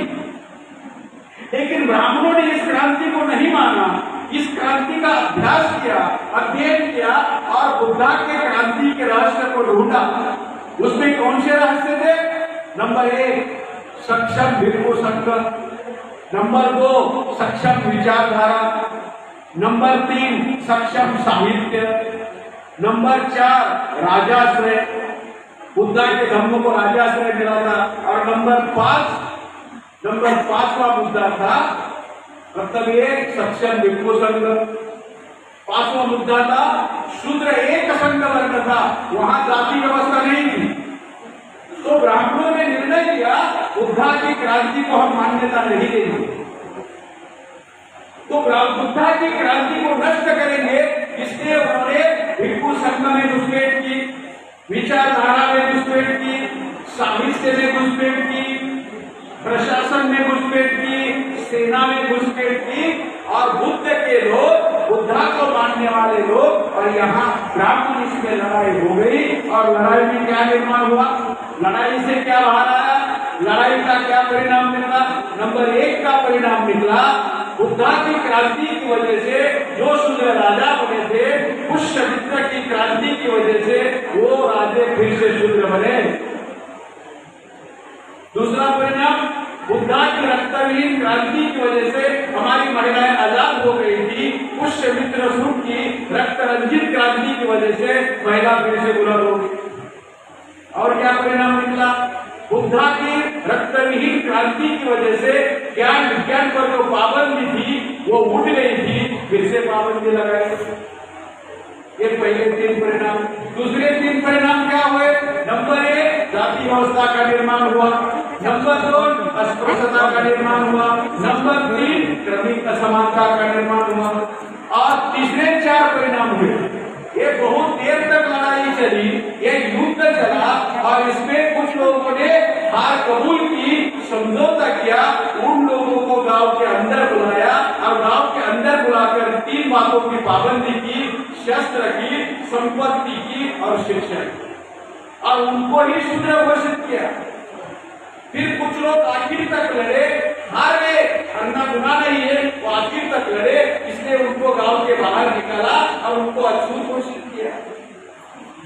लेकिन ब्राह्मणों ने इस क्रांति को नहीं माना, इस क्रांति का अभ्यास किया, अध्ययन किया और बुद्धा के क्रांति के रहस्य को ढूंढा। उसमें कौन से रहस्य थे? नंबर 1 सक्षम भिक्षु संघ, नंबर 2 सक्षम विचारधारा, नंबर 3 सक्षम साहित्य, नंबर 4 राजाश्रय, बुद्धा के धम्म को राजाश्रय मिला था। और नंबर 5वां मुद्दा था मतलब 1 सक्षम भिक्षु संघ, 5वां मुद्दा था शूद्र एक संघ वर्ण था, वहां जाति व्यवस्था नहीं थी। तो ब्राह्मणों ने निर्णय लिया बुद्धा की क्रांति को हम मान्यता नहीं देंगे, तो बुद्धा की क्रांति को नष्ट करेंगे। इसलिए उन्होंने भिक्षु संघ में घुसपैठ की, विचारधारा में घुसपैठ की, साहित्य में घुसपैठ की, प्रशासन में घुसपैठ की, सेना में घुसपैठ की। और बुद्ध के लोग, बुद्धा को मानने वाले लोग और यहाँ ब्राह्मण, इसमें लड़ाई हो गई। और लड़ाई में क्या निर्माण हुआ? लड़ाई से क्या बाहर आया? लड़ाई का क्या परिणाम निकला? नंबर 1 का परिणाम निकला बुद्धा की क्रांति की वजह से जो शूद्र राजा बने थे, पुष्यमित्र की क्रांति की वजह से वो राजे फिर से शूद्र बने। दूसरा परिणाम बुद्धा की रक्तहीन क्रांति की वजह से हमारी महिलाएं आजाद हो गई थी। पुष्यमित्र सूक्त की रक्त रंजित क्रांति की वजह से महिला फिर से बुलंद हो गई। और क्या परिणाम निकला? बुद्धा की रक्तहीन क्रांति की वजह से ज्ञान विज्ञान पर जो पाबंदी थी वो उठ गई थी, फिर से पाबंदी लगाई। ये पहले 3 परिणाम। दूसरे 3 परिणाम क्या हुए? नंबर 1 जाति व्यवस्था का निर्माण हुआ, नंबर 2 अस्पृश्यता का निर्माण हुआ, नंबर 3 क्रमिक असमानता का निर्माण हुआ। और तीसरे 4 परिणाम हुए। ये बहुत देर तक लड़ाई चली, ये युद्ध चला और इसमें कुछ लोगों ने हार कबूल की, समझौता किया। उन लोगों को गांव के अंदर बुलाया और गांव के अंदर बुलाकर 3 बातों की पाबंदी की, शस्त्र की, संपत्ति की और शिक्षा की, और उनको ही शूद्र घोषित किया। फिर कुछ लोग आखिर तक लड़े, हार गए, हारना गुनाह नहीं है, वो आखिर तक लड़े, इसलिए उनको गांव के बाहर निकाला और उनको अछूत घोषित किया।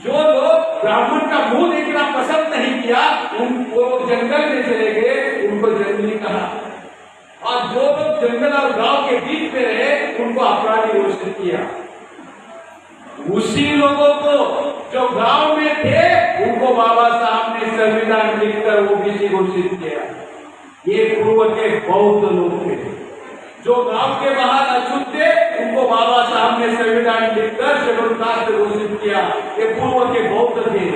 जो लोग ब्राह्मण का मुंह देखना पसंद नहीं किया, उनको जंगल में चले गए, उनको जंगली कहा। और जो लोग जंगल और गांव के बीच में रहे, उनको अपराधी घोषित किया। उसी लोगों को जो गांव में थे, उनको बाबा साहब ने संविधान लिखकर ओबीसी घोषित किया। ये पूर्व के बौद्ध लोग थे। जो गांव के बाहर अछूत थे, उनको बाबा साहब ने संविधान लिखकर शेड्यूल कास्ट घोषित किया। ये पूर्व के बौद्ध थे।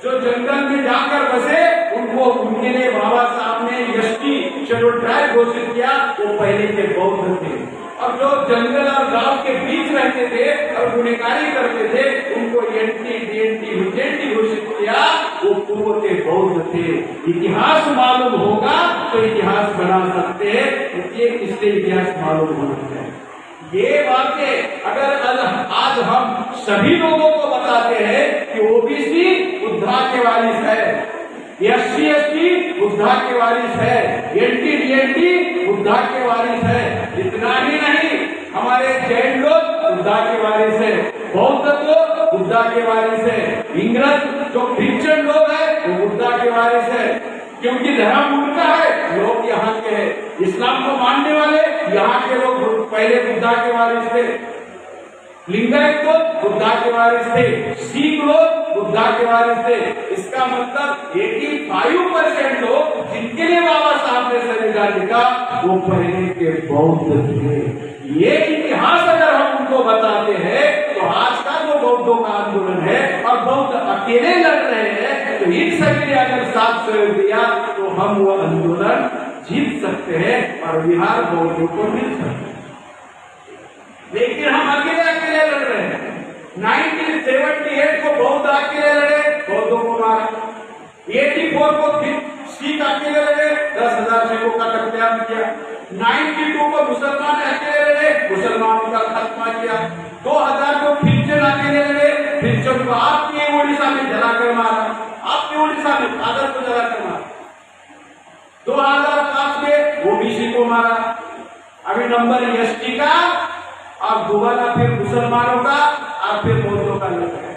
जो जंगल में जाकर बसे, उनको उनके लिए बाबा साहब ने एसटी शेड्यूल ट्राइब घोषित किया। वो पहले के बौद्ध थे। और जो जंगल और गांव के बीच रहते थे और गुनेगारी करते थे, उनको एंटी डीएनटी विजेंटी घोषित किया। वो पूर्व के बौद्ध थे। इतिहास मालूम होगा तो इतिहास बना सकते हैं, इसलिए इतिहास मालूम होना चाहिए। ये बातें अगर आज हम सभी लोगों को बताते हैं कि ओबीसी उद्धार के वारिस है, एससी एसटी उद्धार के वारिस है, एंटी डीएनटी उद्धार के वारिस है, इतना ही नहीं, हमारे जैन लोग उद्धार के वारिस है, बौद्ध लोग उद्धार के वारिस है, इंग्रज जो क्रिश्चियन लोग हैं वो उद्धार के वारिस है, क्योंकि धर्म उनका है, लोग यहाँ के हैं। इस्लाम को मानने वाले यहाँ के लोग पहले बुद्धा के वारिस थे, लिंगायत लोग बुद्धा के वारिस थे, सिख लोग बुद्धा के वारिस थे। इसका मतलब 85% लोग जिनके लिए बाबा साहब ने संविधान लिखा, वो पहले के बौद्ध थे। ये इतिहास अगर हम उनको बताते हैं, तो आज का जो बौद्धों का आंदोलन है और बौद्ध अकेले लड़ रहे हैं, तो इन सभी ने अगर साथ सहयोग दिया तो हम वो आंदोलन जीत सकते हैं और बिहार बौद्धों को मिल सकते हैं। लेकिन हम अकेले अकेले लड़ रहे हैं। 1978 को बौद्ध अकेले लड़े, बौद्धों को मारा। 84 को फिर सिख अकेले लड़े, 10,000 सिखों का कत्लेआम किया। 92 को मुसलमान अकेले लड़े, मुसलमानों का खात्मा किया। 2000 को क्रिश्चियन अकेले लड़े, क्रिश्चियन को आपके उड़ीसा में जलाकर मारा, आपके उड़ीसा में फादर को जलाकर मारा। 2005 में ओबीसी को मारा। अभी नंबर एसटी का और दोबारा फिर मुसलमानों का और फिर बौद्धों का लग है।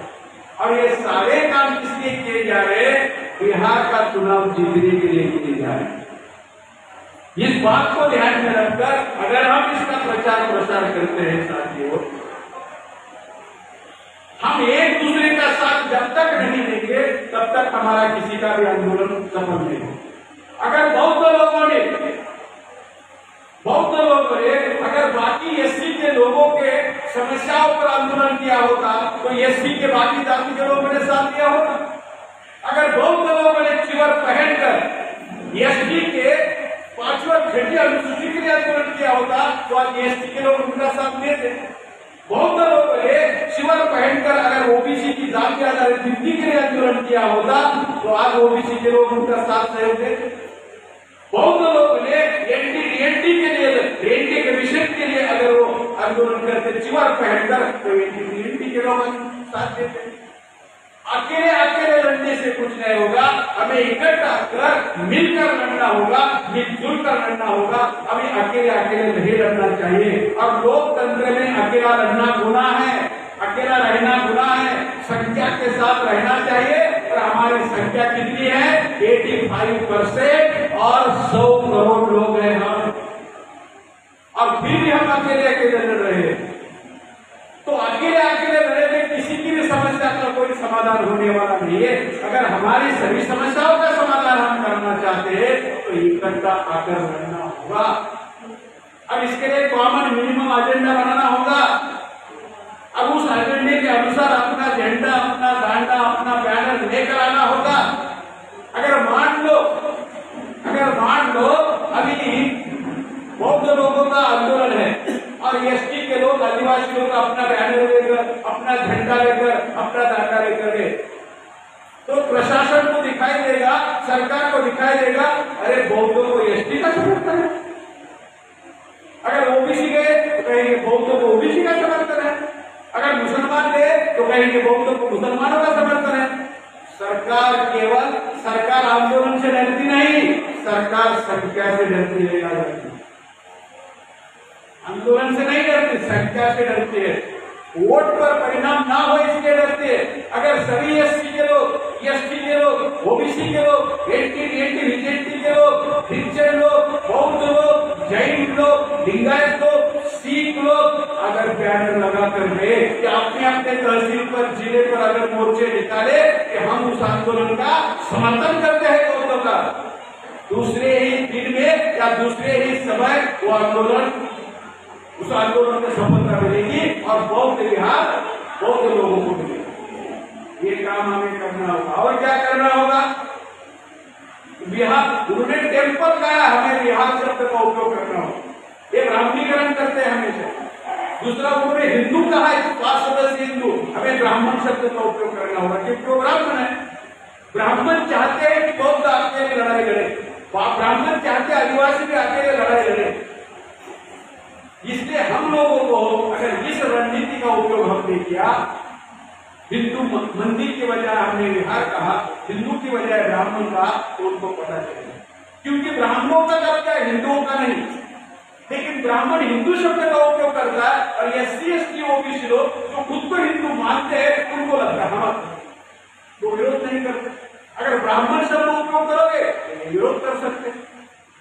और ये सारे काम किसके किए जा रहे हैं? बिहार का चुनाव जीतने के लिए किए जा रहे हैं। इस बात को ध्यान में रखकर अगर हम इसका प्रचार प्रसार करते हैं साथियों, हम एक दूसरे का साथ जब तक नहीं देंगे तब तक हमारा किसी का भी आंदोलन सफल नहीं होगा। अगर बौद्ध लोगों ने अगर बाकी एससी के लोगों के समस्याओं पर आंदोलन किया होता, तो एससी के बाकी जाति के लोगों ने साथ दिया होता। अगर बौद्ध लोगों ने चिवर पहनकर एसटी के 5वें घटी अनुसूची के लिए आंदोलन किया होता, तो आज एसटी के लोग उनका साथ देते। बौद्ध लोगों ने चिवर पहनकर अगर ओबीसी की जाति आधारित नीति के लिए आंदोलन किया होता, तो आज ओबीसी के लोग उनका साथ सहयोग देते। बौद्ध लोगों ने एंटी के लिए, एंटी कमीशन के लिए अगर वो आंदोलन करते चिवर पहनकर, तो एंटी के लोग साथ देते। अकेले अकेले लड़ने से कुछ नहीं होगा, हमें इकट्ठा कर मिलकर लड़ना होगा, मिलजुल कर लड़ना होगा। अभी अकेले अकेले नहीं लड़ना चाहिए। और लोकतंत्र में अकेला लड़ना गुनाह है, अकेला रहना गुनाह है। संख्या के साथ रहना चाहिए। और हमारी संख्या कितनी है? 85% और 100 करोड़ लोग हैं हम, और फिर भी हम अकेले अकेले लड़ रहे हैं। तो अकेले अकेले लड़े में किसी की भी समस्या का कोई समाधान होने वाला नहीं है। अगर हमारी सभी समस्याओं का समाधान हम करना चाहते हैं, तो इकट्ठा आकर लड़ना होगा। अब इसके लिए कॉमन मिनिमम एजेंडा बनाना होगा। अब उस एजेंडे के अनुसार अपना झंडा, अपना डांडा, अपना बैनर लेकर आना होगा। अगर मान लो अभी बौद्ध लोगों का आंदोलन है और एसटी के लोग, आदिवासी लोग अपना बैनर लेकर, अपना झंडा लेकर, अपना डांडा लेकर गए, तो प्रशासन को दिखाई देगा, सरकार को दिखाई देगा, अरे बौद्धों को एसटी का समर्थन है। अगर ओबीसी गए तो कहेंगे बौद्धों को ओबीसी का समर्थन है। अगर मुसलमान गए तो कहेंगे बौद्धों को मुसलमानों का समर्थन है। सरकार केवल सरकार आंदोलन से डरती नहीं, सरकार संख्या से डरती है। आंदोलन से नहीं डरती, संख्या से डरती है। वोट पर परिणाम ना हो इसके डरते हैं। अगर सभी एससी के लोग, एसटी के लोग, ओबीसी के लोग, एंटी रिजेंटी के लोग, क्रिश्चियन लोग, बौद्ध लोग, जैन लोग, लिंगायत लोग, सिख लोग अगर बैनर लगा कर गए कि अपने अपने तहसील पर, जिले पर अगर मोर्चे निकाले कि हम उस आंदोलन का समर्थन करते हैं गौतम का, दूसरे ही दिन में या दूसरे ही समय वो आंदोलन, उस आंदोलन में सफलता मिलेगी और बौद्ध विहार बौद्ध लोगों को मिलेगा। ये काम हमें करना होगा। और क्या करना होगा? बिहार, उन्होंने टेम्पल कहा, हमें बिहार शब्द का उपयोग करना होगा। ये ब्राह्मणीकरण करते हैं हमेशा। दूसरा, उन्होंने हिंदू कहा है, 5 सदस्य हिंदू, हमें ब्राह्मण शब्द का उपयोग करना होगा क्योंकि वो ब्राह्मण है। ब्राह्मण चाहते हैं कि बौद्ध अकेले लड़ाई लड़े, ब्राह्मण चाहते हैं आदिवासी भी अकेले लड़ाई लड़े। इसलिए हम लोगों को अगर इस रणनीति का उपयोग हमने किया, हिंदू मंदिर के बजाय हमने विहार कहा, हिंदू की बजाय ब्राह्मण कहा, तो उनको पता चलेगा। क्योंकि ब्राह्मणों का कब्जा है, हिंदुओं का नहीं। लेकिन ब्राह्मण हिंदू शब्द का उपयोग करता है और एससी एसटी ओबीसी लोग जो खुद को हिंदू मानते हैं उनको लगता है हम तो विरोध नहीं करते। अगर ब्राह्मण शब्द उपयोग करोगे तो विरोध कर सकते।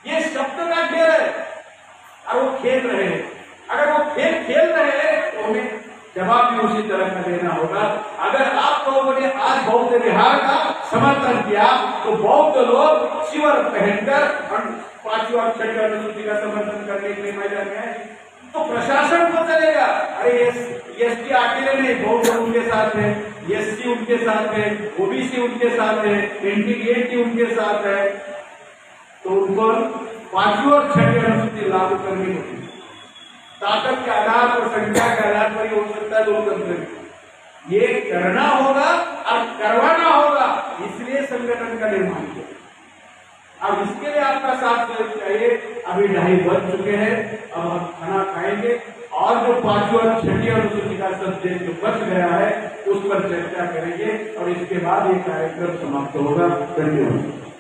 ये शब्द का खेल है और वो खेल रहे हैं। अगर वो खेल रहे हैं तो हमें जवाब भी उसी तरह का देना होगा। अगर आप लोगों ने आज बौद्ध विहार का समर्थन किया तो बौद्ध लोग शिवर पहनकर 5वीं और 6वीं अनुसूची का समर्थन करने के लिए मैदान में आए तो प्रशासन को चलेगा, अरे एसटी अकेले नहीं, बौद्ध उनके साथ है, एससी उनके साथ है, ओबीसी उनके साथ है, एनटी उनके साथ है, तो उनको 5वीं और 6वीं अनुसूची लागू करनी होगी। ताकत के आधार पर, संख्या के आधार पर ही हो सकता है लोकतंत्र। ये करना होगा और करवाना होगा, इसलिए संगठन का निर्माण किया। अब इसके लिए आपका साथ चाहिए। अभी 2:30 बज चुके हैं, अब हम खाना खाएंगे और जो 5वीं और 6वीं अनुसूची का सब्जेक्ट जो बच गया है उस पर चर्चा करेंगे और इसके बाद ये कार्यक्रम समाप्त होगा। धन्यवाद।